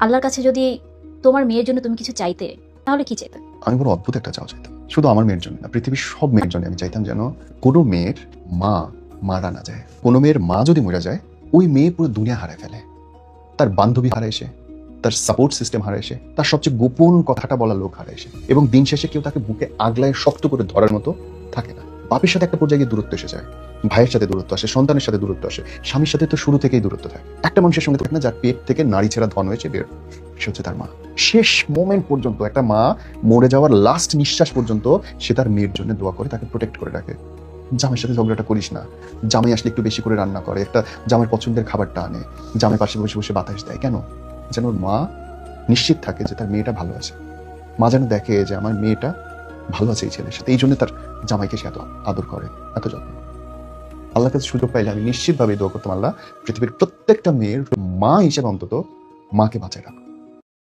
আল্লাহর কাছে যদি তোমার মেয়ের জন্য তুমি কিছু চাইতে, তাহলে কি চাইতে? আমি বড় অদ্ভুত একটা চাও চাইতাম, শুধু আমার মেয়ের জন্য না, পৃথিবীর সব মেয়ের জন্য আমি চাইতাম যেন কোনো মেয়ের মা মারা না যায়। কোনো মেয়ের মা যদি মরে যায়, ওই মেয়ে পুরো দুনিয়া হারায় ফেলে। তার বান্ধবী হারায় এসে, তার সাপোর্ট সিস্টেম হারায় এসে, তার সবচেয়ে গোপন কথাটা বলা লোক হারায় এসে, এবং দিন শেষে কেউ তাকে বুকে আগলায় শক্ত করে ধরার মতো থাকে না। বাপের সাথে একটা পর্যায়ে গিয়ে দূরত্ব এসে যায়, ভাইয়ের সাথে দূরত্ব আসে, সন্তানের সাথে দূরত্ব আসে, স্বামীর সাথে তো শুরু থেকেই দূরত্ব থাকে। একটা মানুষের সঙ্গে থাকে না যার পেট থেকে নারী ছেঁড়া ধন হয়েছে বের, সে হচ্ছে তার মা। শেষ মোমেন্ট পর্যন্ত একটা মা মরে যাওয়ার লাস্ট নিঃশ্বাস পর্যন্ত সে তার মেয়ের জন্য দোয়া করে, তাকে প্রোটেক্ট করে রাখে। জামাইয়ের সাথে ঝগড়াটা করিস না, জামাই আসলে একটু বেশি করে রান্না করে, একটা জামাইয়ের পছন্দের খাবারটা আনে, জামাই পাশে বসে বসে বাতাস দেয়। কেন? যেন ওর মা নিশ্চিত থাকে যে তার মেয়েটা ভালো আছে। মা যেন দেখে যে আমার মেয়েটা ভালো আছে এই ছেলের সাথে, এই জন্য তার জামাইকে সে এত আদর করে, এত যত্ন। আল্লাহর কাছে সুযোগ পাইলে আমি নিশ্চিতভাবে দোয়া করতাম, আল্লাহ পৃথিবীর প্রত্যেকটা মেয়ের মা হিসেবে অন্তত মাকে বাঁচায় রাখো।